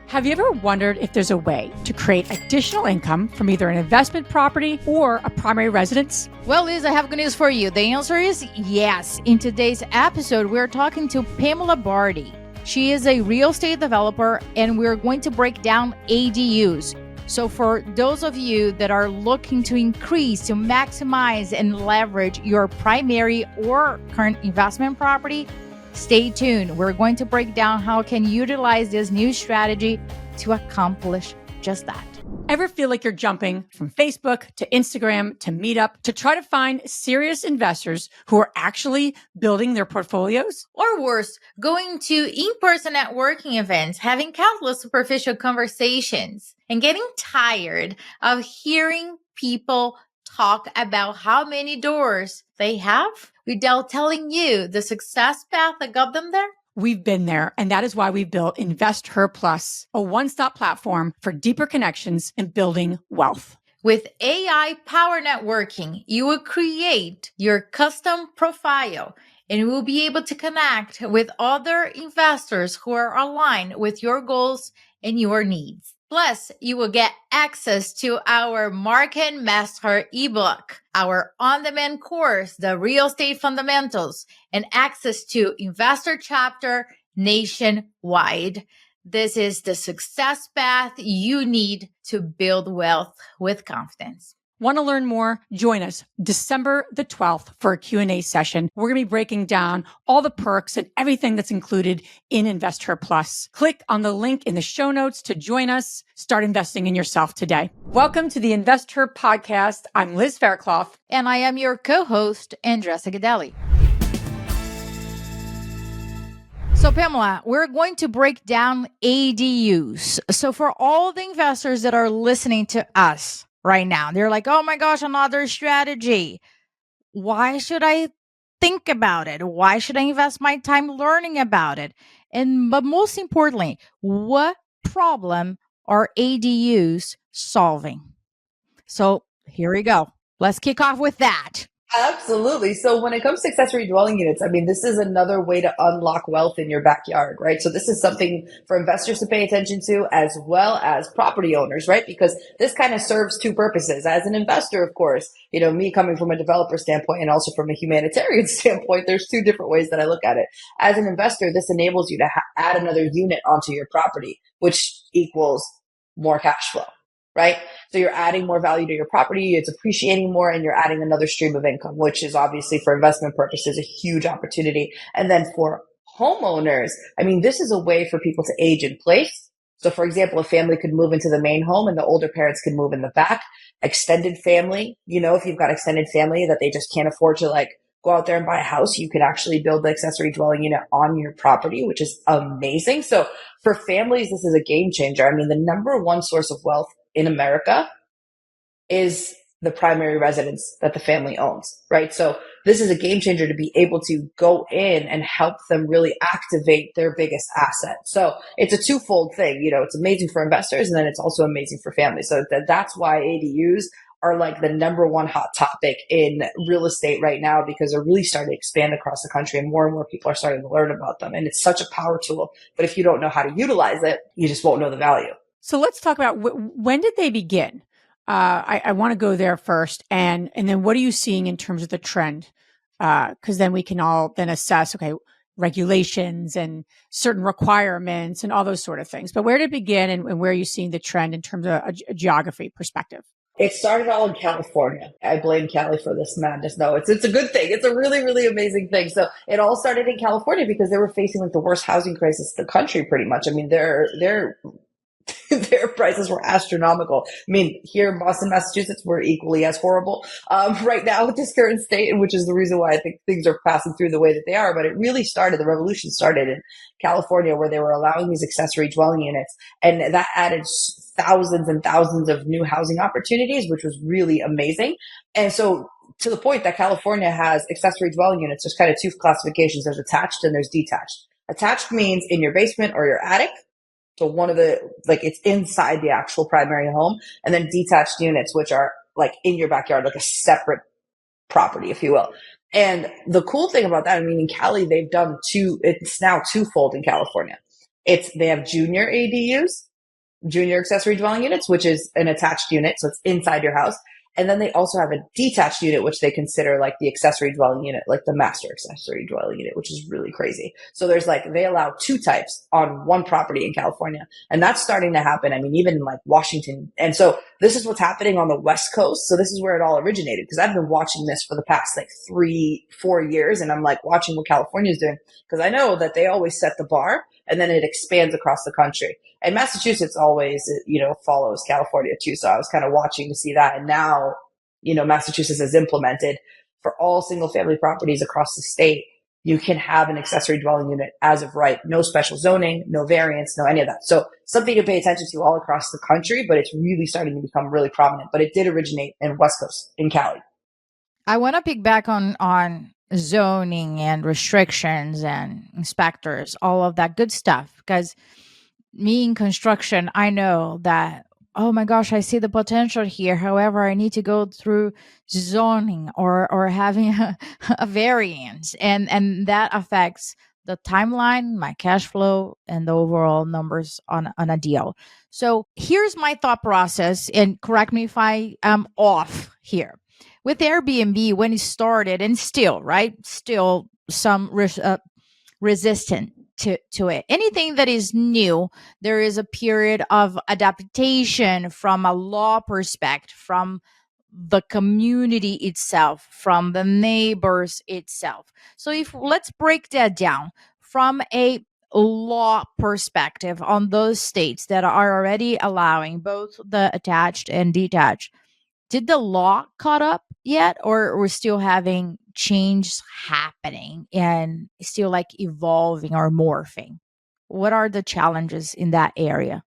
Have you ever wondered if there's a way to create additional income from either an investment property or a primary residence? Well, Liz, I have good news for you. The answer is yes. In today's episode, we're talking to Pamela Bardhi. She is a real estate developer, and we're going to break down ADUs. So for those of you that are looking to increase, to maximize and leverage your primary or current investment property, stay tuned. We're going to break down how you can utilize this new strategy to accomplish just that. Ever feel like you're jumping from Facebook to Instagram to Meetup to try to find serious investors who are actually building their portfolios? Or worse, going to in-person networking events, having countless superficial conversations, and getting tired of hearing people talk about how many doors they have without telling you the success path that got them there? We've been there, and that is why we built Invest Her Plus, a one-stop platform for deeper connections and building wealth. With AI power networking, you will create your custom profile and you will be able to connect with other investors who are aligned with your goals and your needs. Plus, you will get access to our Market Master ebook, our on-demand course, The Real Estate Fundamentals, and access to Investor Chapter nationwide. This is the success path you need to build wealth with confidence. Want to learn more? Join us December the 12th for a Q&A session. We're going to be breaking down all the perks and everything that's included in Invest Her Plus. Click on the link in the show notes to join us. Start investing in yourself today. Welcome to the Invest Her podcast. I'm Liz Faircloth. And I am your co-host, Andressa Gadelli. So Pamela, we're going to break down ADUs. So for all the investors that are listening to us right now, they're like, oh my gosh, another strategy. Why should I think about it? Why should I invest my time learning about it? But most importantly, what problem are ADUs solving? So here we go. Let's kick off with that. Absolutely. So when it comes to accessory dwelling units, I mean, this is another way to unlock wealth in your backyard, right? So this is something for investors to pay attention to as well as property owners, right? Because this kind of serves two purposes. As an investor, of course, you know, me coming from a developer standpoint and also from a humanitarian standpoint, there's two different ways that I look at it. As an investor, this enables you to add another unit onto your property, which equals more cash flow. Right? So you're adding more value to your property, it's appreciating more, and you're adding another stream of income, which is obviously for investment purposes, a huge opportunity. And then for homeowners, I mean, this is a way for people to age in place. So for example, a family could move into the main home and the older parents could move in the back. Extended family, you know, if you've got extended family that they just can't afford to like go out there and buy a house, you could actually build the accessory dwelling unit on your property, which is amazing. So for families, this is a game changer. I mean, the number one source of wealth in America is the primary residence that the family owns, right? So this is a game changer to be able to go in and help them really activate their biggest asset. So it's a twofold thing. You know, it's amazing for investors and then it's also amazing for families. So that's why ADUs are like the number one hot topic in real estate right now, because they're really starting to expand across the country and more people are starting to learn about them. And it's such a power tool. But if you don't know how to utilize it, you just won't know the value. So let's talk about when did they begin? I want to go there first. And then what are you seeing in terms of the trend? Because then we can all then assess, okay, regulations and certain requirements and all those sort of things. But where did it begin and where are you seeing the trend in terms of a geography perspective? It started all in California. I blame Cali for this madness. No, it's a good thing. It's a really, really amazing thing. So it all started in California because they were facing like the worst housing crisis in the country pretty much. I mean, their prices were astronomical. I mean, here in Boston, Massachusetts, we're equally as horrible right now with this current state, which is the reason why I think things are passing through the way that they are. But it really started, the revolution started in California, where they were allowing these accessory dwelling units. And that added thousands and thousands of new housing opportunities, which was really amazing. And so to the point that California has accessory dwelling units, there's kind of two classifications. There's attached and there's detached. Attached means in your basement or your attic. So one of the, like, it's inside the actual primary home, and then detached units, which are like in your backyard, like a separate property, if you will. And the cool thing about that, I mean, in Cali, they've done it's now twofold in California. They have junior ADUs junior accessory dwelling units, which is an attached unit. So it's inside your house. And then they also have a detached unit, which they consider like the accessory dwelling unit, like the master accessory dwelling unit, which is really crazy. So there's like, they allow two types on one property in California. And that's starting to happen. I mean, even in like Washington. And so this is what's happening on the West Coast. So this is where it all originated, because I've been watching this for the past like 3-4 years. And I'm like watching what California is doing, because I know that they always set the bar and then it expands across the country. And Massachusetts always, follows California too. So I was kind of watching to see that. And now, Massachusetts has implemented for all single family properties across the state, you can have an accessory dwelling unit as of right. No special zoning, no variance, no any of that. So something to pay attention to all across the country, but it's really starting to become really prominent. But it did originate in West Coast, in Cali. I want to pick back on zoning and restrictions and inspectors, all of that good stuff, because me in construction, I know that, oh my gosh, I see the potential here. However, I need to go through zoning or having a variance, and that affects the timeline, my cash flow, and the overall numbers on a deal. So here's my thought process, and correct me if I am off here. With Airbnb, when it started, and still, right, still some resistant to it. Anything that is new, there is a period of adaptation from a law perspective, from the community itself, from the neighbors itself. So if let's break that down from a law perspective on those states that are already allowing both the attached and detached, did the law caught up yet, or we're still having change happening and still like evolving or morphing? What are the challenges in that area?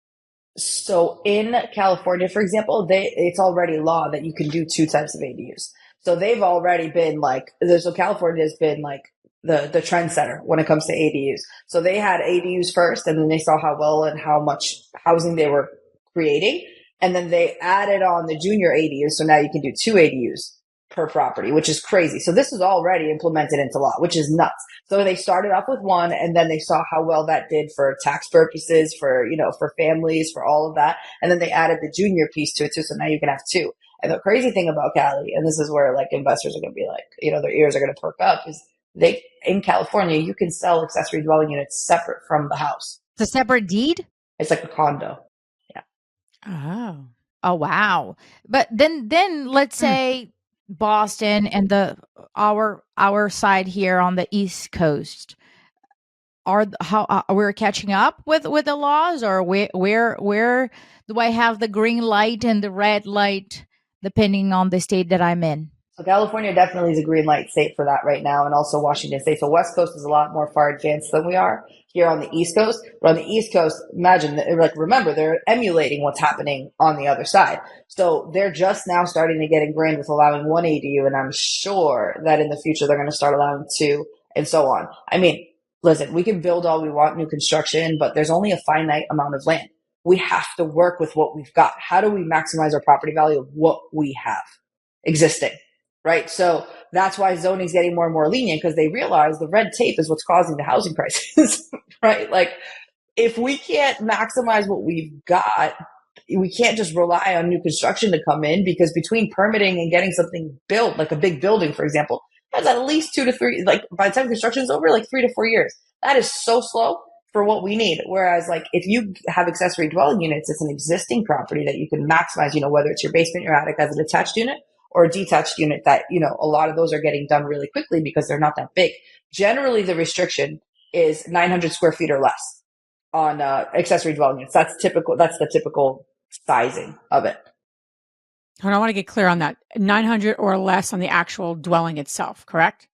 So in California, for example, it's already law that you can do two types of ADUs. So they've already been like, so California has been like the trendsetter when it comes to ADUs. So they had ADUs first, and then they saw how well and how much housing they were creating. And then they added on the junior ADUs. So now you can do two ADUs per property, which is crazy. So this is already implemented into law, which is nuts. So they started off with one, and then they saw how well that did for tax purposes, for families, for all of that. And then they added the junior piece to it too. So now you can have two. And the crazy thing about Cali, and this is where like investors are going to be like, their ears are going to perk up, is in California, you can sell accessory dwelling units separate from the house. It's a separate deed? It's like a condo. Yeah. Oh, wow. But then let's say Boston and our side here on the East Coast, how we're catching up with the laws, or where do I have the green light and the red light depending on the state that I'm in? So California definitely is a green light state for that right now, and also Washington State. So West Coast is a lot more far advanced than we are here on the East Coast. But on the East Coast, remember, they're emulating what's happening on the other side. So they're just now starting to get ingrained with allowing one ADU, and I'm sure that in the future they're going to start allowing two, and so on. I mean, listen, we can build all we want, new construction, but there's only a finite amount of land. We have to work with what we've got. How do we maximize our property value of what we have existing? Right. So that's why zoning is getting more and more lenient, because they realize the red tape is what's causing the housing crisis. Right. Like, if we can't maximize what we've got, we can't just rely on new construction to come in, because between permitting and getting something built, like a big building, for example, has at least 2 to 3, like by the time construction is over, like 3 to 4 years. That is so slow for what we need. Whereas like if you have accessory dwelling units, it's an existing property that you can maximize, whether it's your basement, your attic as a detached unit, or a detached unit that, a lot of those are getting done really quickly because they're not that big. Generally, the restriction is 900 square feet or less on accessory dwelling units. That's typical. That's the typical sizing of it. I want to get clear on that. 900 or less on the actual dwelling itself, correct?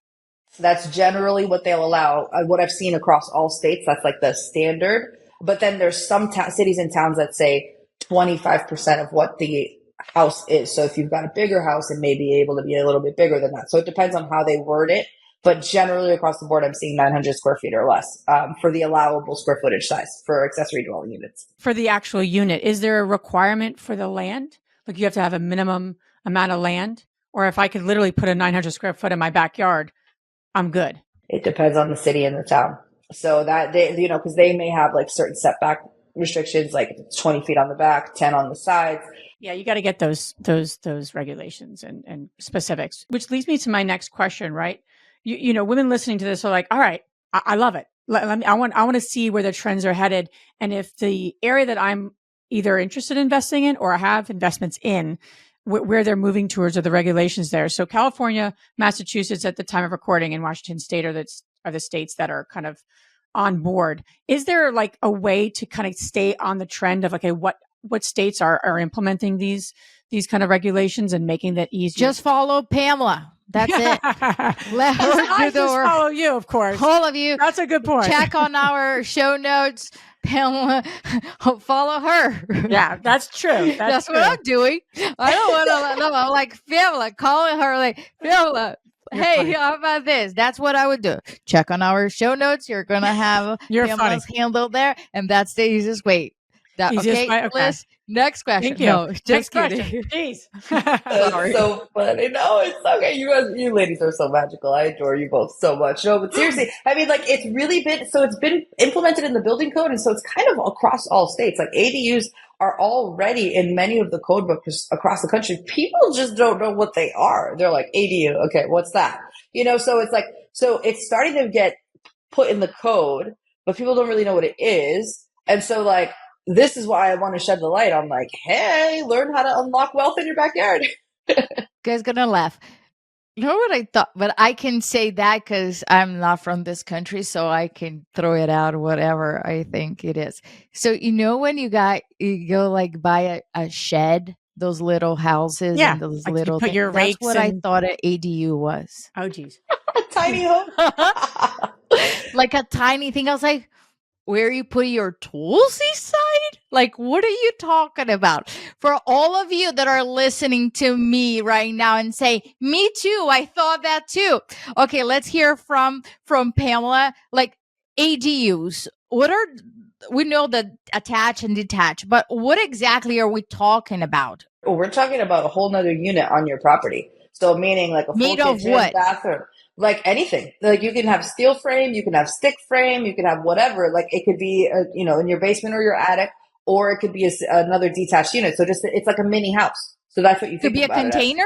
That's generally what they'll allow. What I've seen across all states, that's like the standard. But then there's some cities and towns that say 25% of what the house is. So if you've got a bigger house, it may be able to be a little bit bigger than that. So it depends on how they word it. But generally across the board, I'm seeing 900 square feet or less for the allowable square footage size for accessory dwelling units. For the actual unit, is there a requirement for the land? Like you have to have a minimum amount of land? Or if I could literally put a 900 square foot in my backyard, I'm good? It depends on the city and the town. So that because they may have like certain setback restrictions, like 20 feet on the back, 10 on the sides. Yeah, you got to get those regulations and specifics, which leads me to my next question, right? You know, women listening to this are like, all right, I love it. I want to see where the trends are headed. And if the area that I'm either interested in investing in or have investments in, where they're moving towards are the regulations there. So California, Massachusetts at the time of recording, and Washington State are the states that are kind of on board. Is there like a way to kind of stay on the trend of, okay, what states are implementing these kind of regulations and making that easier? Just follow Pamela. That's it. Let her do I the just work. follow you, of course. All of you. That's a good point. Check on our show notes. Pamela, follow her. Yeah, that's true. That's what I'm doing. I don't want to let them. I'm like, Pamela, calling her like, Pamela, hey, how about this? That's what I would do. Check on our show notes. You're going to have Pamela's handle there. And that's the easiest way. Okay, Liz, next question. Thank you. No, just kidding. Jeez. That's so funny. No, it's okay. You ladies are so magical. I adore you both so much. No, but seriously, I mean, like, it's really been, so it's been implemented in the building code. And so it's kind of across all states. Like, ADUs are already in many of the code books across the country. People just don't know what they are. They're like, ADU. Okay, what's that? You know, so it's like, so it's starting to get put in the code, but people don't really know what it is. And so, like, this is why I want to shed the light on, like, hey, learn how to unlock wealth in your backyard. Guys gonna laugh. You know what I thought? But I can say that because I'm not from this country, so I can throw it out whatever I think it is. So you know when you go like buy a shed, those little houses, and those like little put your that's rakes what I thought an ADU was. Oh geez. A tiny home. Like a tiny thing. I was like, where you put your tools inside? Like, what are you talking about? For all of you that are listening to me right now and say, me too, I thought that too. Okay, let's hear from Pamela. Like, ADUs, we know the attach and detach, but what exactly are we talking about? Well, we're talking about a whole nother unit on your property. So meaning like a full made of kitchen, what? bathroom, like anything. Like you can have steel frame, you can have stick frame, you can have whatever. Like it could be, in your basement or your attic, or it could be another detached unit. So it's like a mini house. So that's what you could think be a about container.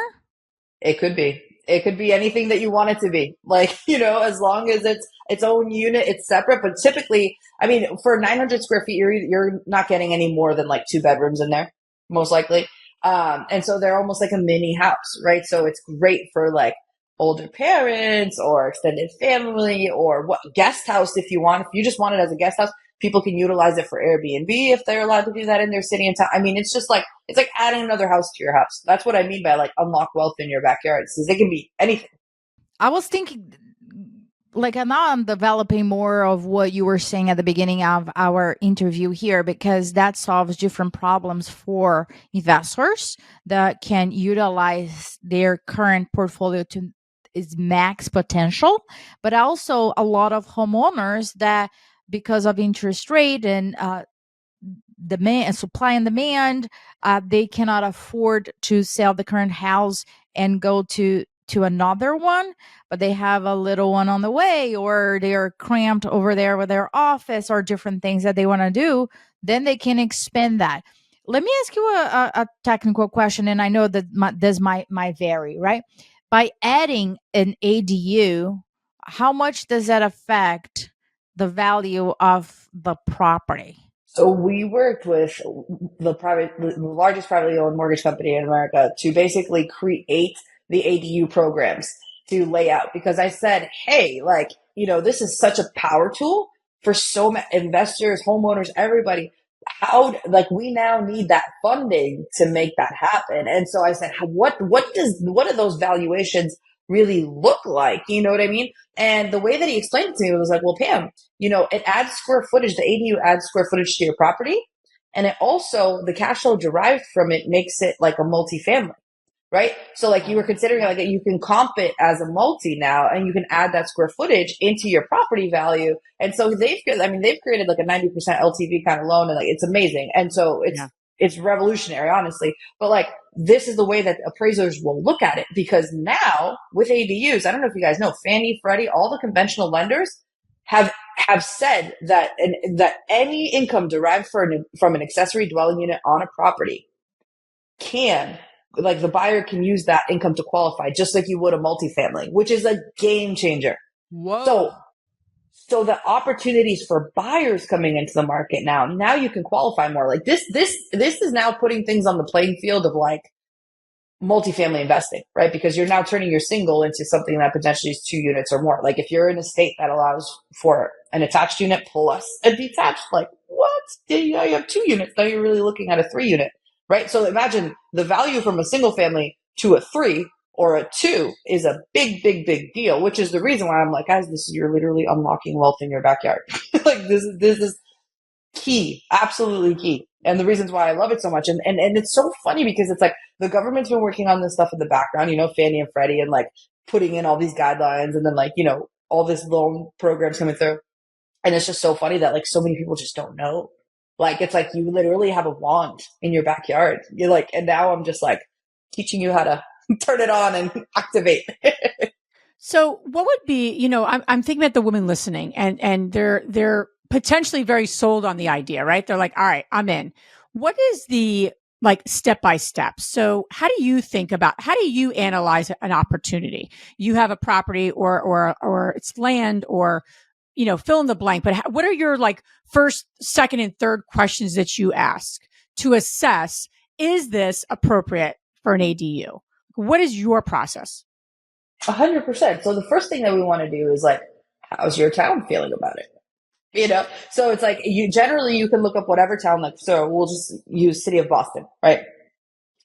It could be. It could be anything that you want it to be. Like, as long as it's its own unit, it's separate. But typically, I mean, for 900 square feet, you're not getting any more than like 2 bedrooms in there, most likely. And so they're almost like a mini house, right? So it's great for like older parents or extended family or guest house if you want. If you just want it as a guest house, people can utilize it for Airbnb if they're allowed to do that in their city and town. I mean, it's just like, it's like adding another house to your house. That's what I mean by like unlock wealth in your backyard. Because it can be anything. I was thinking, like, I'm developing more of what you were saying at the beginning of our interview here, because that solves different problems for investors that can utilize their current portfolio to its max potential, but also a lot of homeowners that, because of interest rate and demand, supply and demand, they cannot afford to sell the current house and go to another one, but they have a little one on the way, or they are cramped over there with their office or different things that they want to do. Then they can expand that. Let me ask you a technical question, and I know that this might vary, right? By adding an ADU, how much does that affect the value of the property? So we worked with the largest privately owned mortgage company in America to basically create the ADU programs to lay out, because I said, hey, like, this is such a power tool for so many investors, homeowners, everybody. We now need that funding to make that happen. And so I said, what do those valuations really look like? You know what I mean? And the way that he explained it to me was like, well, Pam, it adds square footage. The ADU adds square footage to your property. And it also, the cash flow derived from it makes it like a multifamily, right? So like you were considering like you can comp it as a multi now, and you can add that square footage into your property value. And so they've created like a 90% LTV kind of loan, and like, it's amazing. And so it's revolutionary, honestly. But like, this is the way that appraisers will look at it, because now with ADUs, I don't know if you guys know, Fannie, Freddie, all the conventional lenders have have said that that any income derived from an accessory dwelling unit on a property can, like, the buyer can use that income to qualify just like you would a multifamily, which is a game changer. Whoa. So the opportunities for buyers coming into the market now you can qualify more. Like this is now putting things on the playing field of like multifamily investing, right? Because you're now turning your single into something that potentially is 2 units or more. Like if you're in a state that allows for an attached unit plus a detached, like what? You have 2 units. Now you're really looking at a 3 unit, right? So imagine the value from a single family to a 3 or a 2 is a big, big, big deal, which is the reason why I'm like, guys, you're literally unlocking wealth in your backyard. Like this is key, absolutely key. And the reasons why I love it so much. And it's so funny because it's like the government's been working on this stuff in the background, Fannie and Freddie, and like putting in all these guidelines and then like, all this loan programs coming through. And it's just so funny that like so many people just don't know. Like it's like you literally have a wand in your backyard. You're like, and now I'm just like teaching you how to turn it on and activate. So what would be, I'm thinking about the women listening and they're potentially very sold on the idea, right? They're like, all right, I'm in. What is the like step by step? So how do you analyze an opportunity? You have a property or it's land or, fill in the blank, but what are your like first, second, and third questions that you ask to assess, is this appropriate for an ADU? What is your process? 100%. So the first thing that we want to do is like, how's your town feeling about it? So it's like you can look up whatever town, like, so we'll just use city of Boston, right?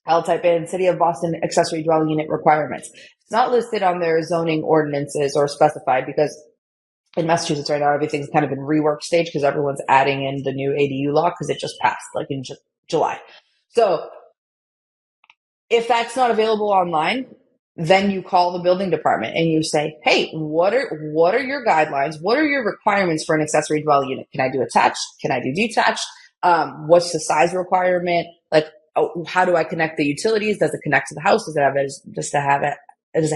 I'll type in city of Boston accessory dwelling unit requirements. It's not listed on their zoning ordinances or specified because in Massachusetts right now, everything's kind of in rework stage because everyone's adding in the new ADU law because it just passed like in July. So if that's not available online, then you call the building department and you say, hey, what are your guidelines? What are your requirements for an accessory dwelling unit? Can I do attached? Can I do detached? What's the size requirement? Like, how do I connect the utilities? Does it connect to the house? Does it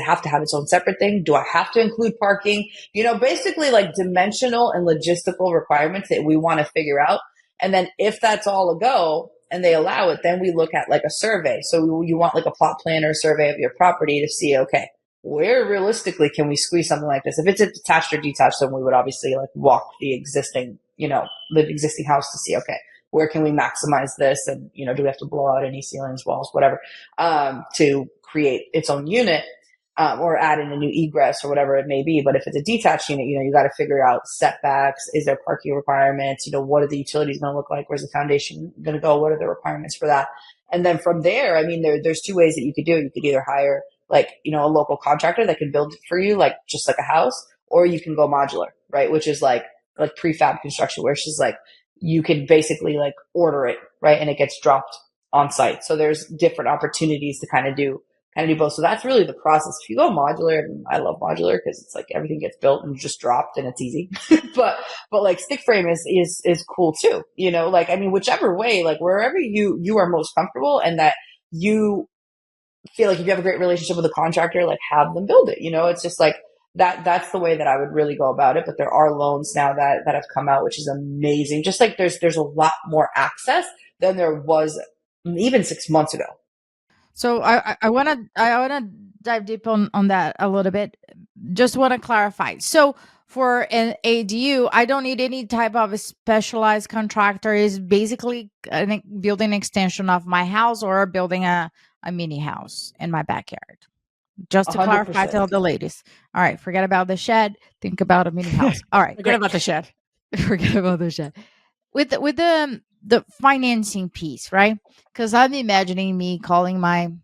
have to have its own separate thing? Do I have to include parking? Basically like dimensional and logistical requirements that we want to figure out. And then if that's all a go, and they allow it, then we look at like a survey. So you want like a plot plan or survey of your property to see, okay, where realistically can we squeeze something like this? If it's a detached or detached, then we would obviously like walk the existing house to see, okay, where can we maximize this? And, do we have to blow out any ceilings, walls, whatever, to create its own unit? Or add in a new egress or whatever it may be. But if it's a detached unit, you got to figure out setbacks. Is there parking requirements? What are the utilities going to look like? Where's the foundation going to go? What are the requirements for that? And then from there, I mean, there's 2 ways that you could do it. You could either hire like, a local contractor that can build it for you, like just like a house, or you can go modular, right? Which is like prefab construction, where it's just like, you can basically like order it, right? And it gets dropped on site. So there's different opportunities to kind of do both. So that's really the process. If you go modular, I love modular because it's like everything gets built and just dropped and it's easy. but like stick frame is cool too. Like, I mean, whichever way, like wherever you are most comfortable and that you feel like if you have a great relationship with a contractor, like have them build it. It's just like that's the way that I would really go about it. But there are loans now that have come out, which is amazing. Just like there's a lot more access than there was even 6 months ago. So I wanna dive deep on that a little bit. Just want to clarify. So for an ADU, I don't need any type of a specialized contractor. Is basically building an extension of my house or building a mini house in my backyard. Just to 100%. clarify, tell the ladies. All right, forget about the shed. Think about a mini house. All right, Forget about the shed. Forget about the shed. With the financing piece, right? Because I'm imagining me calling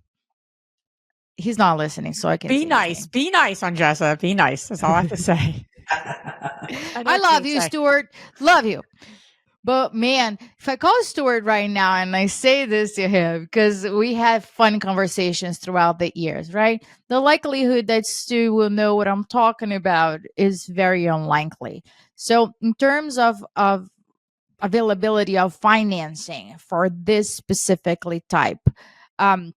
he's not listening, so I can Be nice. Be nice, Andressa. Be nice. That's all I have to say. I love you, Stuart. Love you. But man, if I call Stuart right now and I say this to him, because we have fun conversations throughout the years, right? The likelihood that Stu will know what I'm talking about is very unlikely. So in terms of availability of financing for this specifically type, are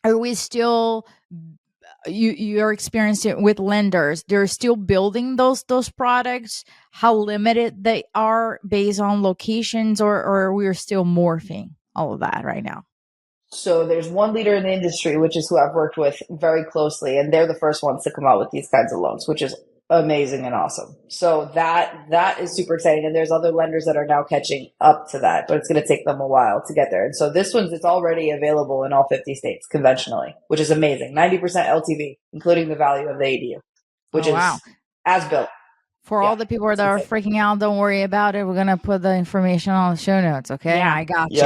we still your experience with lenders, they're still building those products, how limited they are based on locations, or we're still morphing all of that right now? So there's one leader in the industry, which is who I've worked with very closely, and they're the first ones to come out with these kinds of loans, which is amazing and awesome. So that is super exciting. And there's other lenders that are now catching up to that, but it's going to take them a while to get there. And so this one's, it's already available in all 50 states conventionally, which is amazing. 90% LTV, including the value of the ADU, which is as built. For all the people that are freaking out, don't worry about it. We're going to put the information on the show notes. Okay. Yeah. I got you.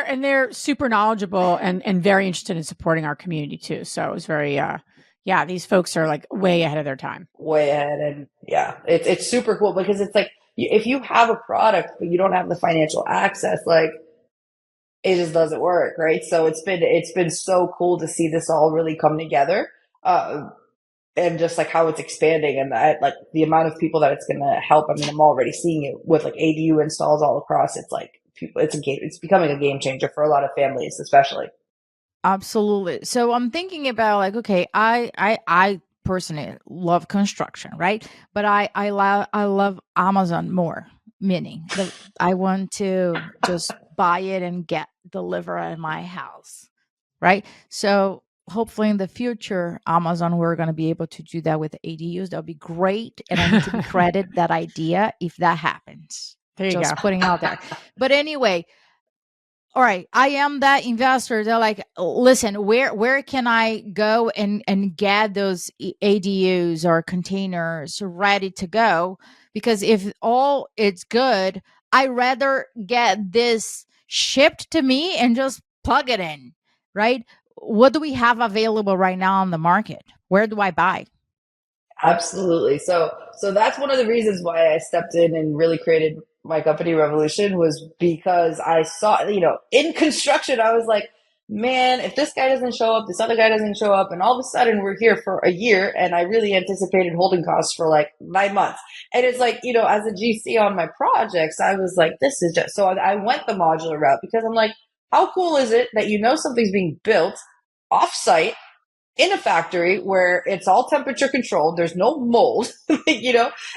and they're super knowledgeable and very interested in supporting our community too. So it was very, these folks are like way ahead of their time. Way ahead. And it's super cool because it's like, if you have a product, but you don't have the financial access, like it just doesn't work. Right. So it's been so cool to see this all really come together. And just like how it's expanding and like the amount of people that it's going to help. I mean, I'm already seeing it with like ADU installs all across. It's like it's becoming a game changer for a lot of families, especially. Absolutely. So I'm thinking about like, okay, I personally love construction, right? But I love Amazon more, meaning that I want to just buy it and get deliver at my house, right? So hopefully in the future, Amazon, we're going to be able to do that with ADUs. That'll be great. And I need to credit that idea if that happens. There you just go. putting out there. But anyway, all right, I am that investor. They're like, listen, where can I go and get those ADUs or containers ready to go? Because if all it's good, I rather get this shipped to me and just plug it in, right? What do we have available right now on the market? Where do I buy? Absolutely. So that's one of the reasons why I stepped in and really created my company Revolution, was because I saw, in construction, I was like, man, if this guy doesn't show up, this other guy doesn't show up, and all of a sudden we're here for a year, and I really anticipated holding costs for like 9 months. And it's like, as a GC on my projects, I was like, this is just, so I went the modular route because I'm like, how cool is it that something's being built off-site in a factory where it's all temperature controlled, there's no mold, and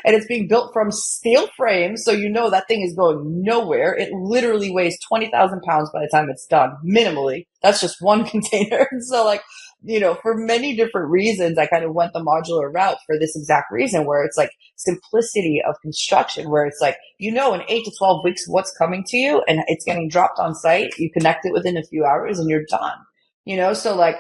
it's being built from steel frames. So, that thing is going nowhere. It literally weighs 20,000 pounds by the time it's done, minimally. That's just one container. And so like, for many different reasons, I kind of went the modular route for this exact reason, where it's like simplicity of construction, where it's like, in 8 to 12 weeks, what's coming to you and it's getting dropped on site. You connect it within a few hours and you're done, so like,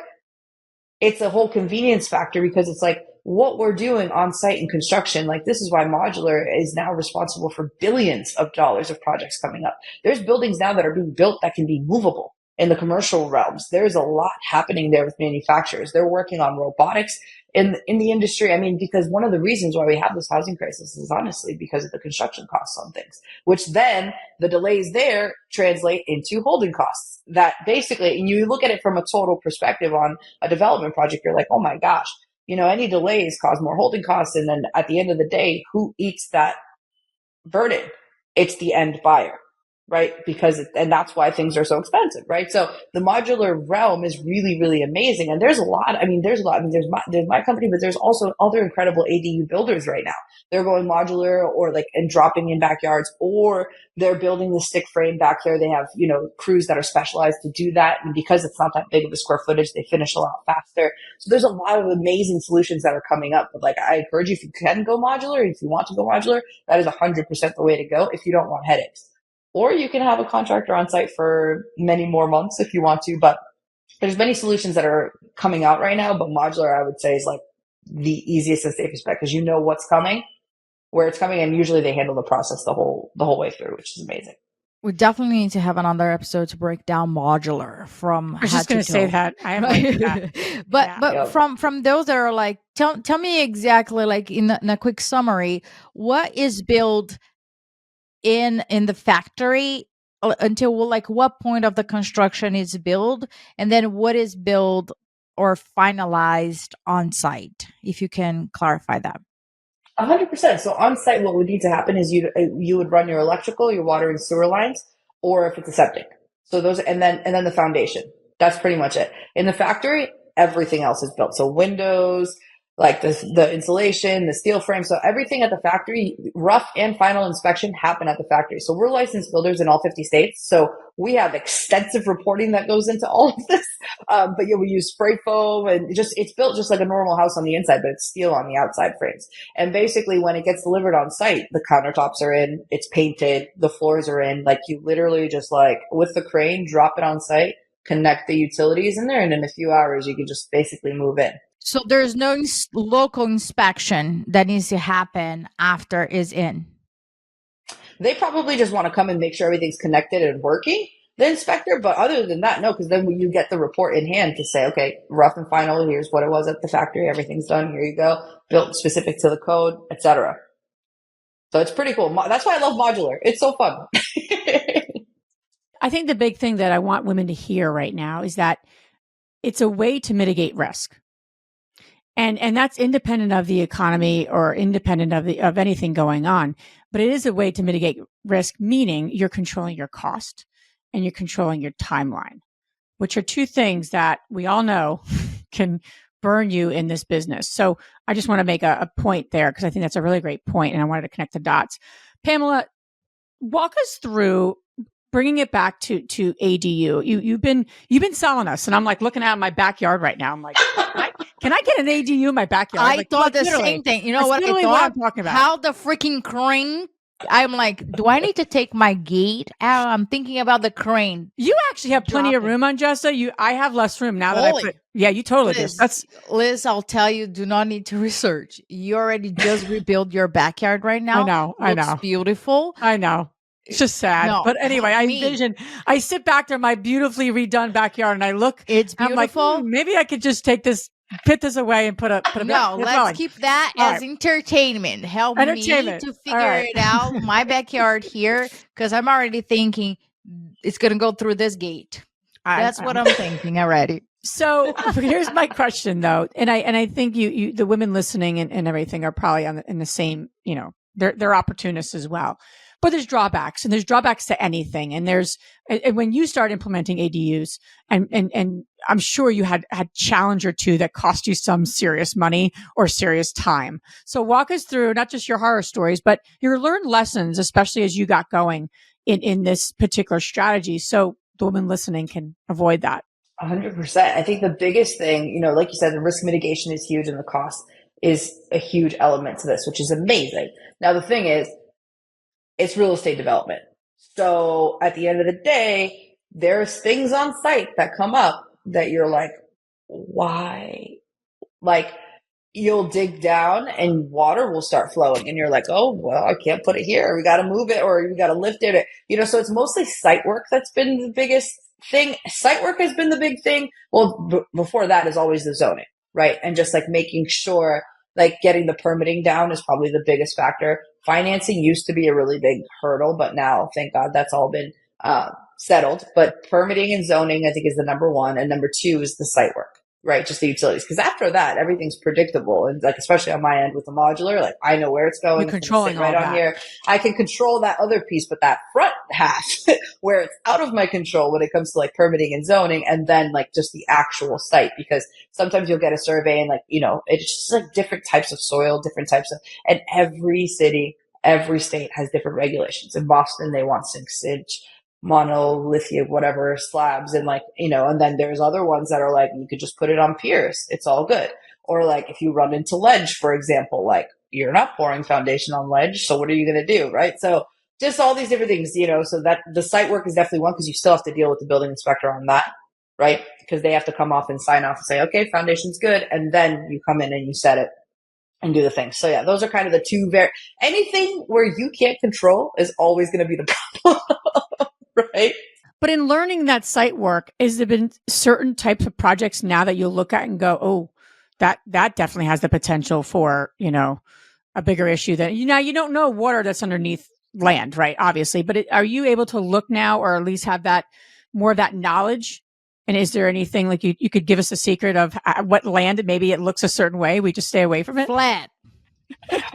it's a whole convenience factor, because it's like what we're doing on site in construction. Like, this is why modular is now responsible for billions of dollars of projects coming up. There's buildings now that are being built that can be movable in the commercial realms. There's a lot happening there with manufacturers. They're working on robotics in the industry. I mean, because one of the reasons why we have this housing crisis is honestly because of the construction costs on things, which then the delays there translate into holding costs. That basically, and you look at it from a total perspective on a development project, you're like, oh my gosh, any delays cause more holding costs. And then at the end of the day, who eats that burden? It's the end buyer. Right? And that's why things are so expensive, right? So the modular realm is really, really amazing. And there's my company, but there's also other incredible ADU builders right now. They're going modular or and dropping in backyards, or they're building the stick frame back there. They have, crews that are specialized to do that. And because it's not that big of a square footage, they finish a lot faster. So there's a lot of amazing solutions that are coming up. But I encourage you, if you can go modular, if you want to go modular, that is 100% the way to go if you don't want headaches. Or you can have a contractor on site for many more months if you want to, but there's many solutions that are coming out right now. But modular, I would say, is like the easiest and safest bet, because what's coming, where it's coming, and usually they handle the process the whole way through, which is amazing. We definitely need to have another episode to break down modular from. I was just going to say that. I have that. But from those that are like, tell me exactly, like in a quick summary, what is built in the factory until what point of the construction is built, and then what is built or finalized on site, if you can clarify that. 100%. So on site, what would need to happen is you would run your electrical, your water and sewer lines, or if it's a septic. So those, and then the foundation. That's pretty much it. In the factory, everything else is built. So windows, like the insulation, the steel frame. So everything at the factory, rough and final inspection happen at the factory. So we're licensed builders in all 50 states. So we have extensive reporting that goes into all of this. But yeah, we use spray foam and it's built just like a normal house on the inside, but it's steel on the outside frames. And basically when it gets delivered on site, the countertops are in, it's painted, the floors are in, like you literally just like with the crane, drop it on site, connect the utilities in there. And in a few hours, you can just basically move in. So there's no local inspection that needs to happen after is in. They probably just want to come and make sure everything's connected and working, the inspector. But other than that, no, because then when you get the report in hand to say, okay, rough and final, here's what it was at the factory. Everything's done. Here you go. Built specific to the code, etc. So it's pretty cool. That's why I love modular. It's so fun. I think the big thing that I want women to hear right now is that it's a way to mitigate risk. And that's independent of the economy or independent of anything going on. But it is a way to mitigate risk, meaning you're controlling your cost and you're controlling your timeline, which are two things that we all know can burn you in this business. So I just want to make a point there because I think that's a really great point and I wanted to connect the dots. Pamela, walk us through bringing it back to ADU. You've been selling us, and I'm like looking out my backyard right now. I'm like, can I get an ADU in my backyard? I thought the same thing. You know what I thought? What I'm talking about. How the freaking crane. I'm like, do I need to take my gate out? I'm thinking about the crane. You actually have plenty of room on Jessa. I have less room now that I put. Yeah, you totally do. Liz, I'll tell you, do not need to research. You already just rebuilt your backyard right now. I know. It's beautiful. I know. It's just sad. No, but anyway, I sit back there in my beautifully redone backyard and I look. It's beautiful. I'm like, maybe I could just put this away and put a no, let's keep that as entertainment. Help me to figure it out. My backyard here, because I'm already thinking it's going to go through this gate. That's what I'm thinking already. So here's my question though. And I think you the women listening and everything are probably in the same, they're opportunists as well. But there's drawbacks to anything. And when you start implementing ADUs and I'm sure you had challenge or two that cost you some serious money or serious time. So walk us through not just your horror stories, but your learned lessons, especially as you got going in this particular strategy. So the woman listening can avoid that. 100%. I think the biggest thing, like you said, the risk mitigation is huge and the cost is a huge element to this, which is amazing. Now, the thing is, it's real estate development. So at the end of the day, there's things on site that come up that you're like, why? Like you'll dig down and water will start flowing and you're like, oh, well, I can't put it here. We got to move it or we got to lift it. So it's mostly site work that's been the biggest thing. Site work has been the big thing. Well, before that is always the zoning, right? And just like making sure like getting the permitting down is probably the biggest factor. Financing used to be a really big hurdle, but now, thank God, that's all been settled. But permitting and zoning, I think, is the number one. And number two is the site work, right? Just the utilities. Because after that, everything's predictable. And like, especially on my end with the modular, like I know where it's going. You're controlling right on here. I can control that other piece, but that front half where it's out of my control when it comes to like permitting and zoning and then like just the actual site. Because sometimes you'll get a survey and like, it's just like different types of soil, different types of, and every city, every state has different regulations. In Boston, they want 6-inch monolithic, whatever slabs. And like, and then there's other ones that are like, you could just put it on piers. It's all good. Or like if you run into ledge, for example, like you're not pouring foundation on ledge. So what are you going to do? Right. So just all these different things, so that the site work is definitely one because you still have to deal with the building inspector on that. Right. Because they have to come off and sign off and say, okay, foundation's good. And then you come in and you set it and do the thing. So yeah, those are kind of the two anything where you can't control is always going to be the problem. Right. But in learning that site work, has there been certain types of projects now that you'll look at and go, oh, that definitely has the potential for, a bigger issue than you don't know water that's underneath land, right? Obviously. But are you able to look now or at least have that more of that knowledge? And is there anything like you could give us a secret of what land, maybe it looks a certain way, we just stay away from it? Flat.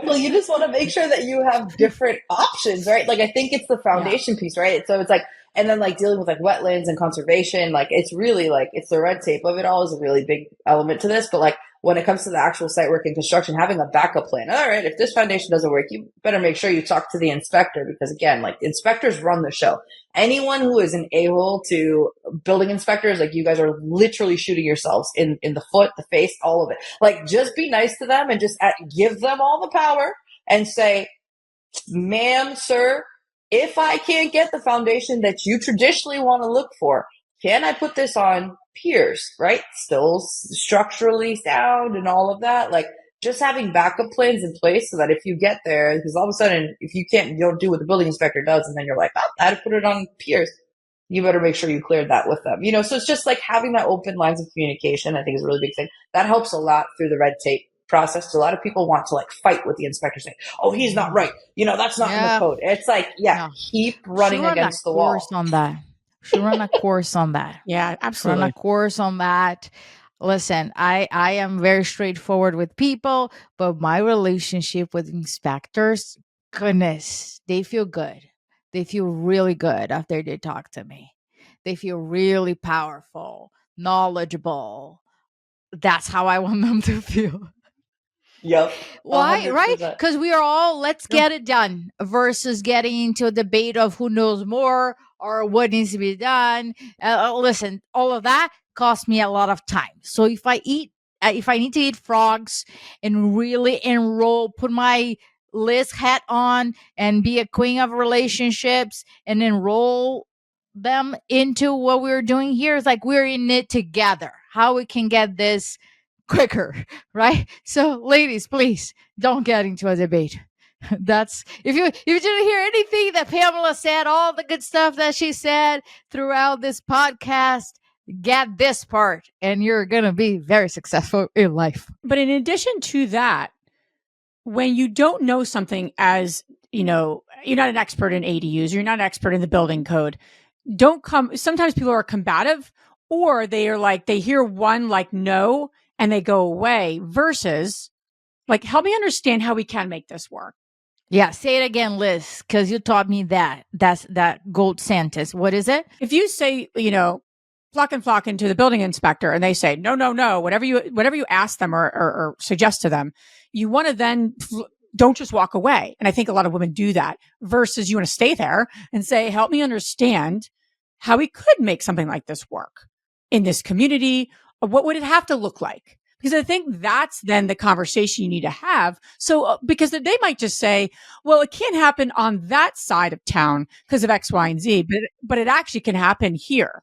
Well, you just want to make sure that you have different options, right? Like I think it's the foundation piece, right? So it's like And then like dealing with like wetlands and conservation, like it's really like it's the red tape of it all is a really big element to this. But like when it comes to the actual site work and construction, having a backup plan. All right, if this foundation doesn't work, you better make sure you talk to the inspector, because again, like inspectors run the show. Anyone who is an a-hole to building inspectors, like you guys are literally shooting yourselves in the foot, the face, all of it. Like just be nice to them and just give them all the power and say, ma'am, sir, if I can't get the foundation that you traditionally want to look for, can I put this on piers, right? Still structurally sound and all of that. Like just having backup plans in place so that if you get there, because all of a sudden, if you can't, you don't do what the building inspector does, and then you're like, oh, I had to put it on piers. You better make sure you cleared that with them. So it's just like having that open lines of communication, I think, is a really big thing. That helps a lot through the red tape process. So a lot of people want to like fight with the inspector saying, oh, he's not right. That's not in the code. It's like, keep running against the wall. On that. Should run a course on that. Yeah, absolutely. Run a course on that. Listen, I am very straightforward with people, but my relationship with inspectors, goodness, they feel good. They feel really good after they talk to me. They feel really powerful, knowledgeable. That's how I want them to feel. Yep. Why? 100%. Right? Because we are all, let's get it done versus getting into a debate of who knows more or what needs to be done. Listen, all of that costs me a lot of time. So if I need to eat frogs and really enroll, put my Liz hat on and be a queen of relationships and enroll them into what we're doing here, it's like we're in it together. How we can get this quicker, right? So ladies, please don't get into a debate. That's if you didn't hear anything that Pamela said, all the good stuff that she said throughout this podcast, get this part and you're going to be very successful in life. But in addition to that, when you don't know something, as you're not an expert in ADUs, you're not an expert in the building code, sometimes people are combative, or they are like, they hear one like no and they go away, versus like, help me understand how we can make this work. Yeah. Say it again, Liz, because you taught me that. That's that gold sentence. What is it? If you say, flock into the building inspector and they say, no, whatever you ask them or suggest to them, you want to then don't just walk away. And I think a lot of women do that, versus you want to stay there and say, help me understand how we could make something like this work in this community. What would it have to look like? Because I think that's then the conversation you need to have. So, because they might just say, well, it can't happen on that side of town because of X, Y, and Z, but it actually can happen here.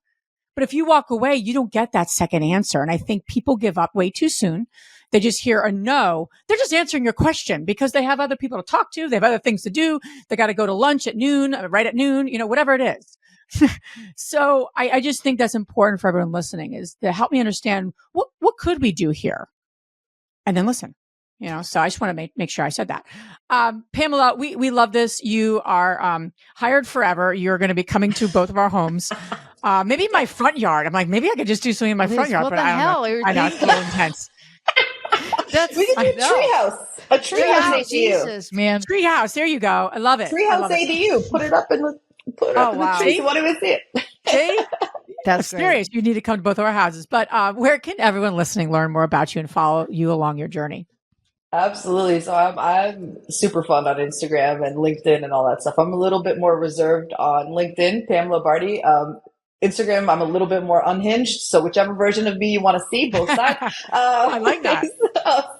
But if you walk away, you don't get that second answer. And I think people give up way too soon. They just hear a no. They're just answering your question because they have other people to talk to. They have other things to do. They got to go to lunch at noon, right at noon, whatever it is. So I just think that's important for everyone listening, is to help me understand what could we do here, and then listen. So I just want to make sure I said that. Pamela, we love this. You are hired forever. You're going to be coming to both of our homes. Maybe my front yard. I'm like, maybe I could just do something in my front yard. What the hell? I know, it's a little intense. We could do a treehouse Jesus, man. Treehouse. There you go. I love it. Treehouse ADU. Put it up in the tree. You won't even see it. See? That's serious. You need to come to both of our houses. But where can everyone listening learn more about you and follow you along your journey? Absolutely. So I'm super fun on Instagram and LinkedIn and all that stuff. I'm a little bit more reserved on LinkedIn, Pamela Bardhi. Instagram, I'm a little bit more unhinged. So whichever version of me you want to see, both sides. I like that.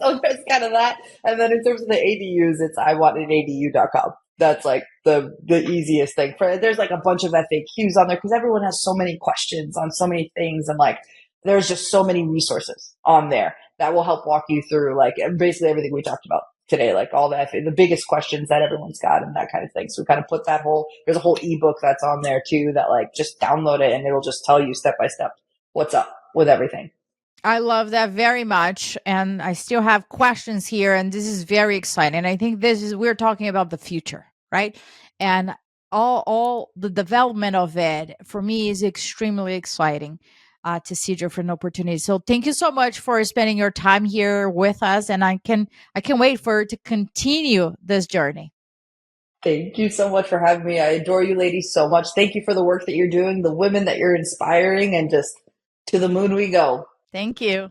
So there's kind of that. And then in terms of the ADUs, it's iwantedadu.com. That's like the easiest thing. There's like a bunch of FAQs on there because everyone has so many questions on so many things, and like there's just so many resources on there that will help walk you through like basically everything we talked about today, like all the biggest questions that everyone's got and that kind of thing. So we kind of put there's a whole ebook that's on there too, that like just download it and it'll just tell you step by step what's up with everything. I love that very much. And I still have questions here, and this is very exciting. I think we're talking about the future, right? And all the development of it for me is extremely exciting to see different opportunities. So thank you so much for spending your time here with us. And I can wait for to continue this journey. Thank you so much for having me. I adore you ladies so much. Thank you for the work that you're doing, the women that you're inspiring, and just to the moon we go. Thank you.